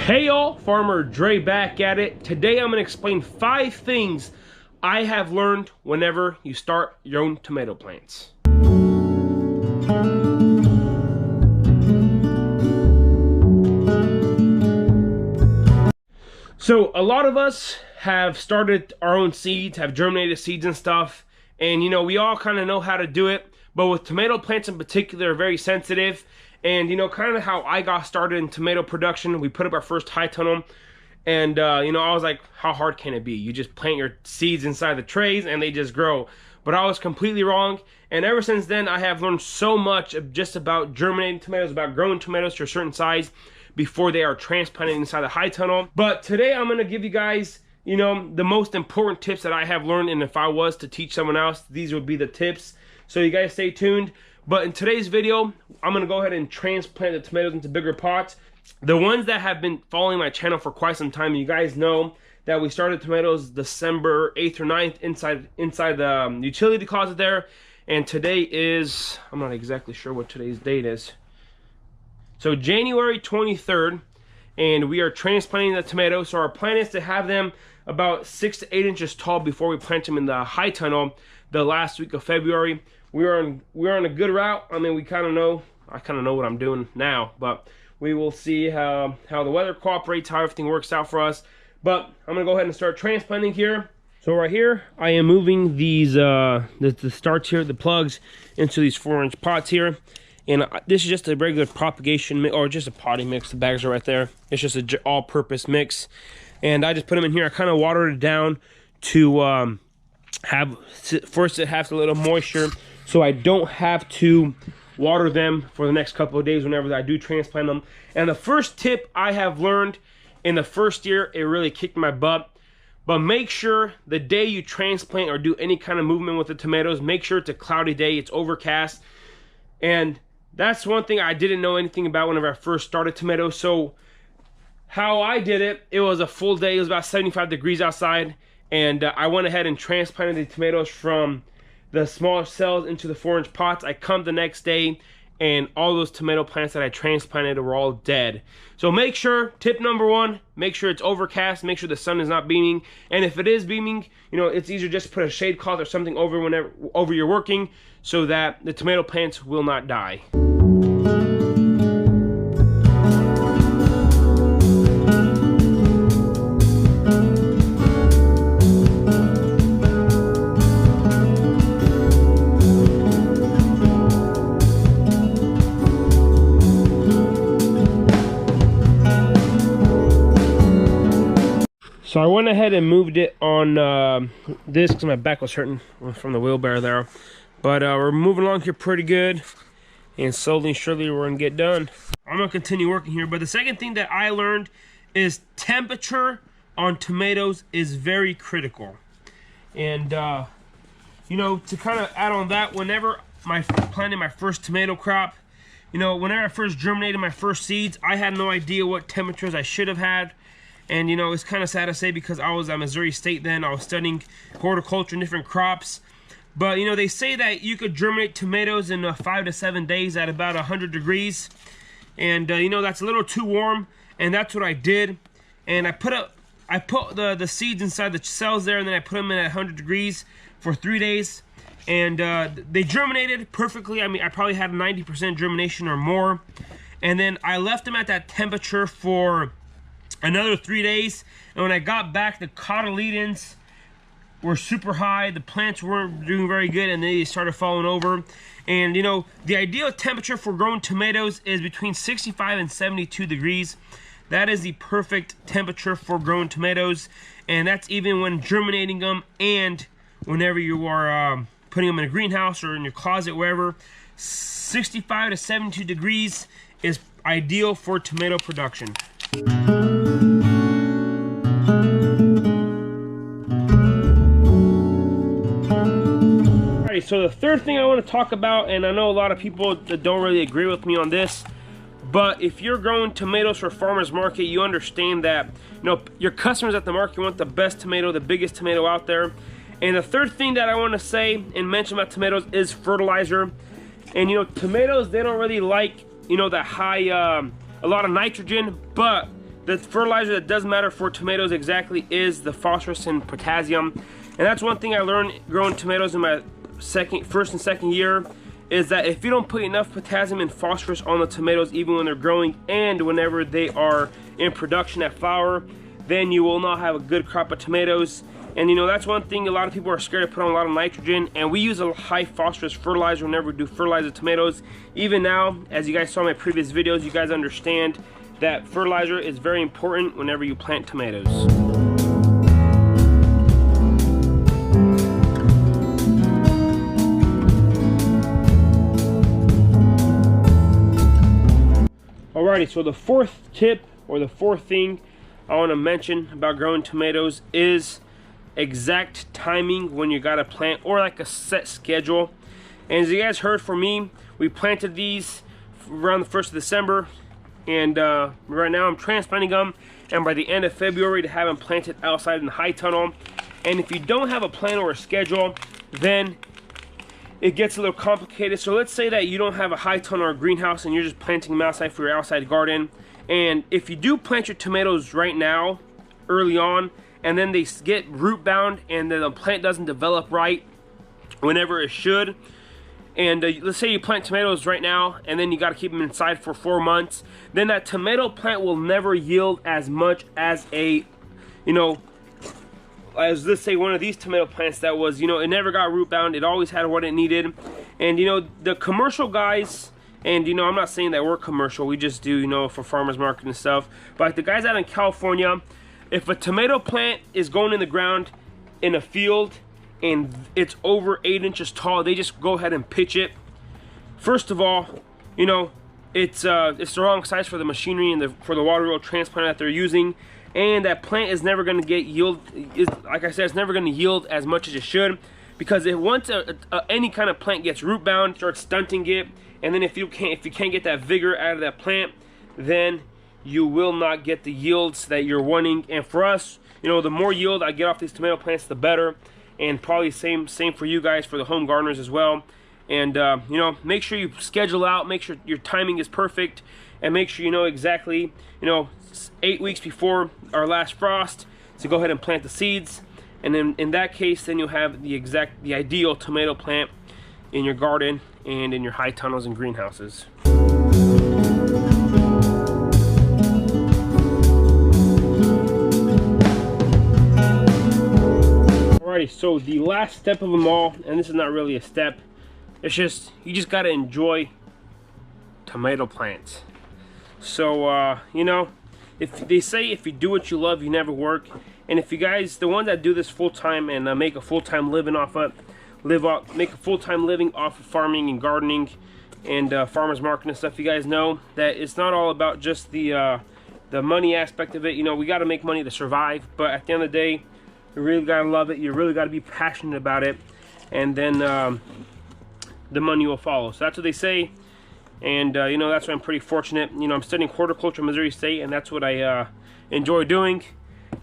Hey y'all, Farmer Dre back at it. Today I'm going to explain 5 things I have learned whenever you start your own tomato plants. So a lot of us have started our own seeds, have germinated seeds and stuff, and you know, we all kind of know how to do it, but with tomato plants in particular, they're very sensitive. And you know, kind of how I got started in tomato production, we put up our first high tunnel, and you know, I was like, how hard can it be? You just plant your seeds inside the trays and they just grow. But I was completely wrong, and ever since then I have learned so much of just about germinating tomatoes, about growing tomatoes to a certain size before they are transplanted inside the high tunnel. But today I'm going to give you guys, you know, the most important tips that I have learned, and if I was to teach someone else, these would be the tips. So you guys stay tuned. But in today's video, I'm going to go ahead and transplant the tomatoes into bigger pots. The ones that have been following my channel for quite some time, you guys know that we started tomatoes December 8th or 9th inside the utility closet there. And today is, I'm not exactly sure what today's date is. So January 23rd, and we are transplanting the tomatoes. So our plan is to have them about 6 to 8 inches tall before we plant them in the high tunnel the last week of February. We're on a good route. I mean, I kind of know what I'm doing now, but we will see how the weather cooperates, how everything works out for us. But I'm gonna go ahead and start transplanting here. So right here, I am moving these the starts here, the plugs, into these 4-inch pots here. And this is just a regular propagation mix, or just a potting mix. The bags are right there. It's just an all-purpose mix, and I just put them in here. I kind of watered it down to first it has a little moisture, so I don't have to water them for the next couple of days whenever I do transplant them. And the first tip I have learned in the first year, it really kicked my butt, but make sure the day you transplant or do any kind of movement with the tomatoes, make sure it's a cloudy day, it's overcast. And that's one thing I didn't know anything about whenever I first started tomatoes. So how I did it, it was a full day, it was about 75 degrees outside, and I went ahead and transplanted the tomatoes from the smaller cells into the 4-inch pots. I come the next day, and all those tomato plants that I transplanted were all dead. So make sure, tip number 1, make sure it's overcast, make sure the sun is not beaming, and if it is beaming, you know, it's easier just to put a shade cloth or something over you're working, so that the tomato plants will not die. So I went ahead and moved it on this because my back was hurting from the wheelbarrow there. But we're moving along here pretty good, and slowly and surely we're gonna get done. I'm gonna continue working here, but the second thing that I learned is temperature on tomatoes is very critical. And you know, to kind of add on that, whenever I planted my first tomato crop, you know, whenever I first germinated my first seeds, I had no idea what temperatures I should have had. And you know, it's kind of sad to say because I was at Missouri State then. I was studying horticulture and different crops. But you know, they say that you could germinate tomatoes in 5 to 7 days at about 100 degrees. And you know, that's a little too warm. And that's what I did. And I put the seeds inside the cells there, and then I put them in at 100 degrees for 3 days. And they germinated perfectly. I mean, I probably had 90% germination or more. And then I left them at that temperature for another 3 days, and when I got back, the cotyledons were super high, the plants weren't doing very good, and they started falling over. And you know, the ideal temperature for growing tomatoes is between 65 and 72 degrees. That is the perfect temperature for growing tomatoes, and that's even when germinating them and whenever you are putting them in a greenhouse or in your closet, wherever. 65 to 72 degrees is ideal for tomato production. Alright, so the third thing I want to talk about, and I know a lot of people that don't really agree with me on this, but if you're growing tomatoes for farmers market, you understand that, you know, your customers at the market want the best tomato, the biggest tomato out there. And the third thing that I want to say and mention about tomatoes is fertilizer. And you know, tomatoes, they don't really like, you know, that high, a lot of nitrogen, but the fertilizer that does matter for tomatoes exactly is the phosphorus and potassium. And that's one thing I learned growing tomatoes in my first and second year, is that if you don't put enough potassium and phosphorus on the tomatoes, even when they're growing and whenever they are in production at flower, then you will not have a good crop of tomatoes. And you know, that's one thing a lot of people are scared to put on a lot of nitrogen, and we use a high phosphorus fertilizer whenever we do fertilizer tomatoes. Even now, as you guys saw in my previous videos, you guys understand that fertilizer is very important whenever you plant tomatoes. Alrighty, so the fourth tip, or the fourth thing I want to mention about growing tomatoes, is exact timing when you gotta plant, or like a set schedule. And as you guys heard from me, we planted these around the 1st of December, and right now I'm transplanting them, and by the end of February to have them planted outside in the high tunnel. And if you don't have a plan or a schedule, then it gets a little complicated. So let's say that you don't have a high tunnel or a greenhouse and you're just planting them outside for your outside garden. And if you do plant your tomatoes right now, early on, and then they get root bound and then the plant doesn't develop right whenever it should, and let's say you plant tomatoes right now and then you got to keep them inside for 4 months, then that tomato plant will never yield as much as a, you know, as let's say one of these tomato plants that was, you know, it never got root bound, it always had what it needed. And you know, the commercial guys, and you know, I'm not saying that we're commercial, we just do, you know, for farmers market and stuff, but like the guys out in California, if a tomato plant is going in the ground in a field and it's over 8 inches tall, they just go ahead and pitch it. First of all, you know, it's the wrong size for the machinery and for the water wheel transplanter that they're using, and that plant is never going to get yield. Like I said, it's never going to yield as much as it should, because once any kind of plant gets root bound, starts stunting it, and then if you can't get that vigor out of that plant, then you will not get the yields that you're wanting. And for us, you know, the more yield I get off these tomato plants, the better. And probably same for you guys, for the home gardeners as well. And you know, make sure you schedule out, make sure your timing is perfect, and make sure you know exactly, you know, 8 weeks before our last frost to go ahead and plant the seeds. And then in that case, then you'll have the ideal tomato plant in your garden and in your high tunnels and greenhouses. Alrighty, so the last step of them all, and this is not really a step, it's just, you just gotta enjoy tomato plants. So you know, if they say if you do what you love, you never work. And if you guys, the ones that do this full-time and make a full-time living off of make a full-time living off of farming and gardening and farmers market and stuff, you guys know that it's not all about just the money aspect of it. You know, we got to make money to survive, but at the end of the day, you really got to love it, you really got to be passionate about it, and then the money will follow. So that's what they say. And you know, that's why I'm pretty fortunate. You know, I'm studying horticulture at Missouri State, and that's what I enjoy doing.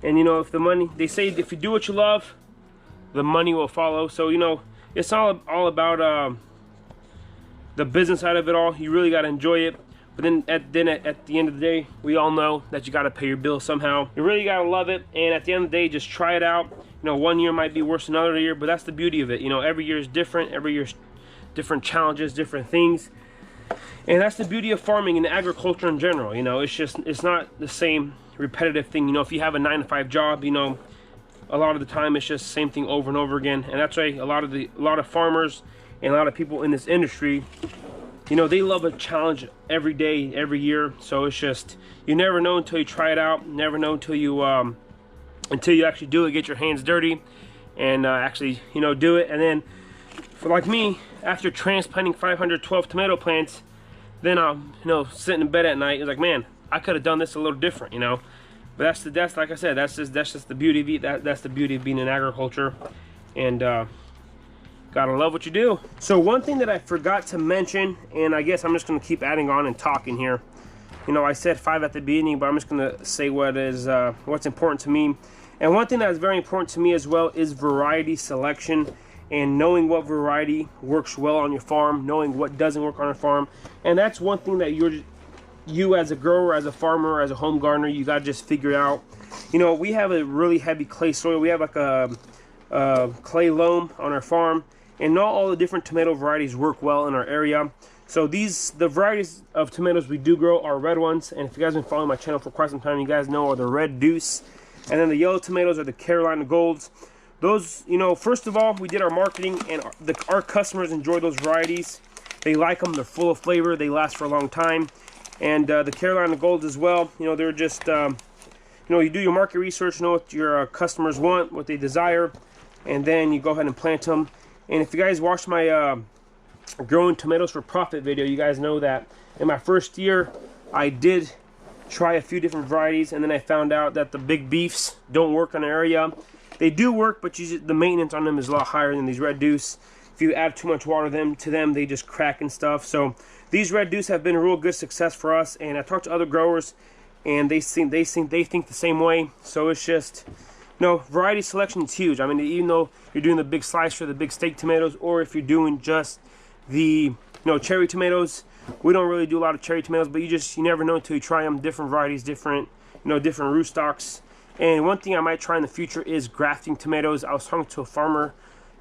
And you know, if the money, they say if you do what you love, the money will follow. So you know, it's all about the business side of it all. You really got to enjoy it. But then at the end of the day, we all know that you got to pay your bills somehow. You really got to love it, and at the end of the day, just try it out. You know, one year might be worse than another year, but that's the beauty of it. You know, every year is different. Every year's different challenges, different things. And that's the beauty of farming and agriculture in general. You know, it's not the same repetitive thing. You know, if you have a 9-to-5 job, you know, a lot of the time it's just the same thing over and over again. And that's why a lot of farmers and a lot of people in this industry, you know, they love a challenge every day, every year. So it's just, you never know until you try it out. You never know until you actually do it, get your hands dirty, and actually, you know, do it. And then, for like me, after transplanting 512 tomato plants, then I'm, you know, sitting in bed at night. It's like, man, I could have done this a little different, you know. But that's like I said, that's just the beauty of that's the beauty of being in agriculture, and gotta love what you do. So one thing that I forgot to mention, and I guess I'm just gonna keep adding on and talking here. You know, I said 5 at the beginning, but I'm just gonna say what's important to me. And one thing that is very important to me as well is variety selection, and knowing what variety works well on your farm, knowing what doesn't work on your farm. And that's one thing that you as a grower, as a farmer, as a home gardener, you gotta just figure out. You know, we have a really heavy clay soil. We have like a clay loam on our farm, and not all the different tomato varieties work well in our area. So the varieties of tomatoes we do grow are red ones, and if you guys have been following my channel for quite some time, you guys know are the Red Deuce, and then the yellow tomatoes are the Carolina Golds. Those, you know, first of all, we did our marketing, and our customers enjoy those varieties. They like them. They're full of flavor. They last for a long time. And the Carolina Golds as well. You know, they're just, you know, you do your market research, know what your customers want, what they desire, and then you go ahead and plant them. And if you guys watched my growing tomatoes for profit video, you guys know that in my first year, I did try a few different varieties, and then I found out that the big beefs don't work in the area. They do work, but the maintenance on them is a lot higher than these Red Deuce. If you add too much water to them, they just crack and stuff. So these Red Deuce have been a real good success for us. And I talked to other growers, and they think the same way. So it's just, you know, variety selection is huge. I mean, even though you're doing the big slicer, the big steak tomatoes, or if you're doing just the, you know, cherry tomatoes, we don't really do a lot of cherry tomatoes, but you never know until you try them. Different varieties, different rootstocks. And one thing I might try in the future is grafting tomatoes. I was talking to a farmer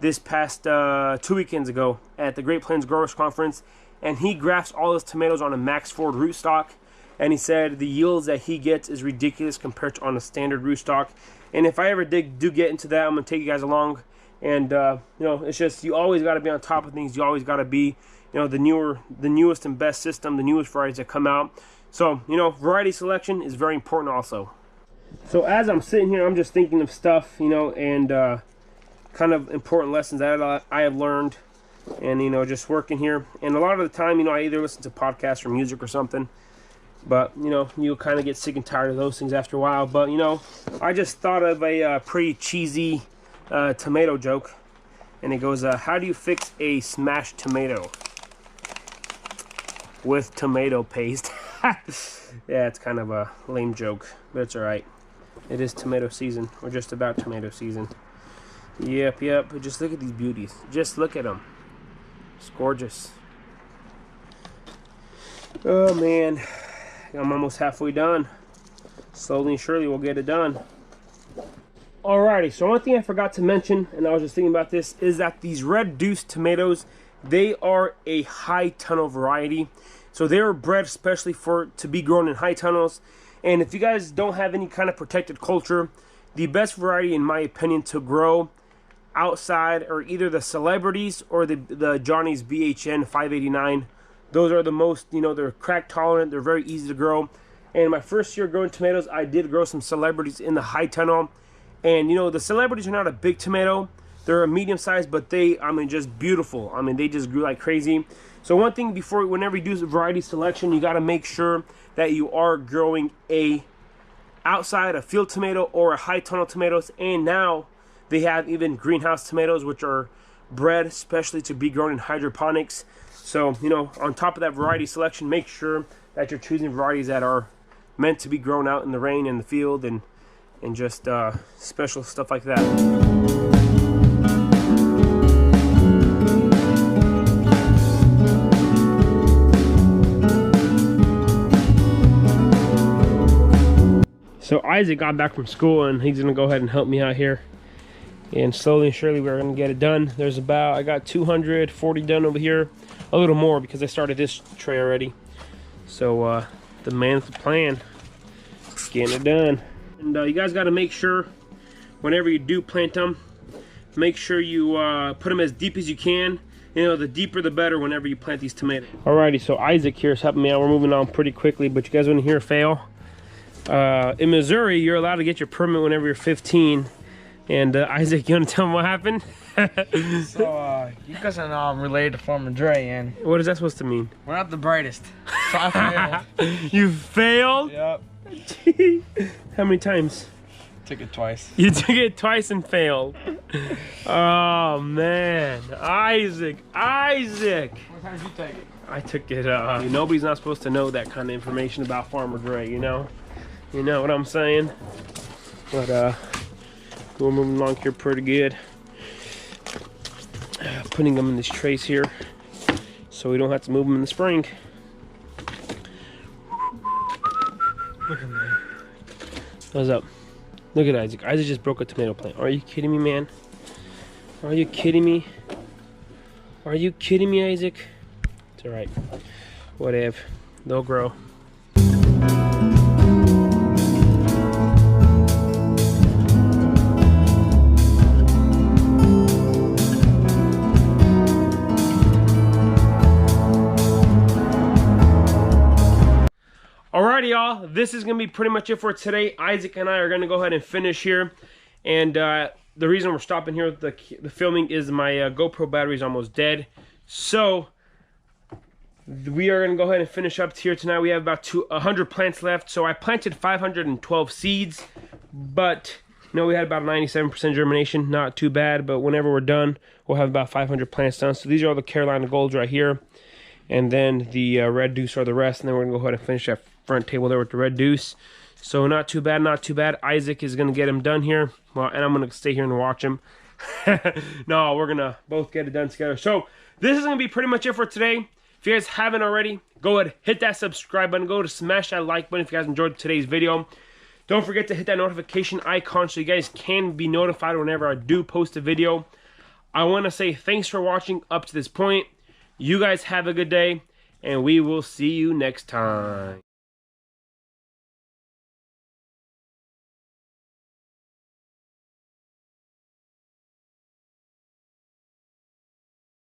this past 2 weekends ago at the Great Plains Growers Conference, and he grafts all his tomatoes on a Max Ford rootstock, and he said the yields that he gets is ridiculous compared to on a standard rootstock. And if I ever do get into that, I'm gonna take you guys along. And you know, it's just, you always got to be on top of things. You always got to be, you know, the newest and best system, the newest varieties that come out. So, you know, variety selection is very important also. So as I'm sitting here, I'm just thinking of stuff, you know, and kind of important lessons that I have learned, and, you know, just working here. And a lot of the time, you know, I either listen to podcasts or music or something, but, you know, you'll kind of get sick and tired of those things after a while. But, you know, I just thought of a pretty cheesy tomato joke, and it goes, how do you fix a smashed tomato? With tomato paste. Yeah, it's kind of a lame joke, but it's alright. It is tomato season. We're just about tomato season. Yep. But just look at these beauties. Just look at them. It's gorgeous. Oh man, I'm almost halfway done. Slowly and surely we'll get it done. Alrighty, so one thing I forgot to mention, and I was just thinking about this, is that these Red Deuce tomatoes, they are a high tunnel variety. So they are bred especially to be grown in high tunnels. And if you guys don't have any kind of protected culture, the best variety, in my opinion, to grow outside are either the Celebrities or the Johnny's BHN 589. Those are the most, you know, they're crack tolerant, they're very easy to grow. And my first year growing tomatoes, I did grow some Celebrities in the high tunnel. And, you know, the Celebrities are not a big tomato. They're a medium size, but they, I mean, just beautiful. I mean, they just grew like crazy. So one thing whenever you do variety selection, you got to make sure that you are growing outside a field tomato or a high tunnel tomatoes. And now they have even greenhouse tomatoes, which are bred especially to be grown in hydroponics. So, you know, on top of that variety selection, make sure that you're choosing varieties that are meant to be grown out in the rain in the field, and just special stuff like that. So Isaac got back from school, and he's gonna go ahead and help me out here. And slowly and surely we're gonna get it done. I got 240 done over here, a little more because I started this tray already. So the man's the plan, getting it done. And you guys got to make sure whenever you do plant them, make sure you put them as deep as you can. You know, the deeper the better whenever you plant these tomatoes. Alrighty, so Isaac here is helping me out. We're moving on pretty quickly, but you guys want to hear a fail? In Missouri, you're allowed to get your permit whenever you're 15. And Isaac, you want to tell them what happened? So, you guys know I'm related to Farmer Dre, and what is that supposed to mean? we're not the brightest. So I failed. You failed? Yep. How many times? Took it twice. You took it twice and failed. Oh man, Isaac. What time did you take it? I took it. Nobody's not supposed to know that kind of information about Farmer Dre. You know what I'm saying? But we're moving along here pretty good. Putting them in these trays here, so we don't have to move them in the spring. What's up? Look at Isaac. Isaac just broke a tomato plant. Are you kidding me, man? Are you kidding me? Are you kidding me, Isaac? It's alright. Whatever. They'll grow. Alrighty, y'all. This is going to be pretty much it for today. Isaac and I are going to go ahead and finish here. And the reason we're stopping here with the filming is my GoPro battery is almost dead. So we are going to go ahead and finish up here tonight. We have about 100 plants left. So I planted 512 seeds. But, you know, we had about 97% germination. Not too bad. But whenever we're done, we'll have about 500 plants done. So these are all the Carolina Golds right here. And then the Red Deuce are the rest. And then we're going to go ahead and finish that front table there with the Red Deuce. So not too bad, not too bad. Isaac is going to get him done here. Well, and I'm going to stay here and watch him. No, we're going to both get it done together. So this is going to be pretty much it for today. If you guys haven't already, go ahead, hit that subscribe button. Go to smash that like button if you guys enjoyed today's video. Don't forget to hit that notification icon so you guys can be notified whenever I do post a video. I want to say thanks for watching up to this point. You guys have a good day, and we will see you next time.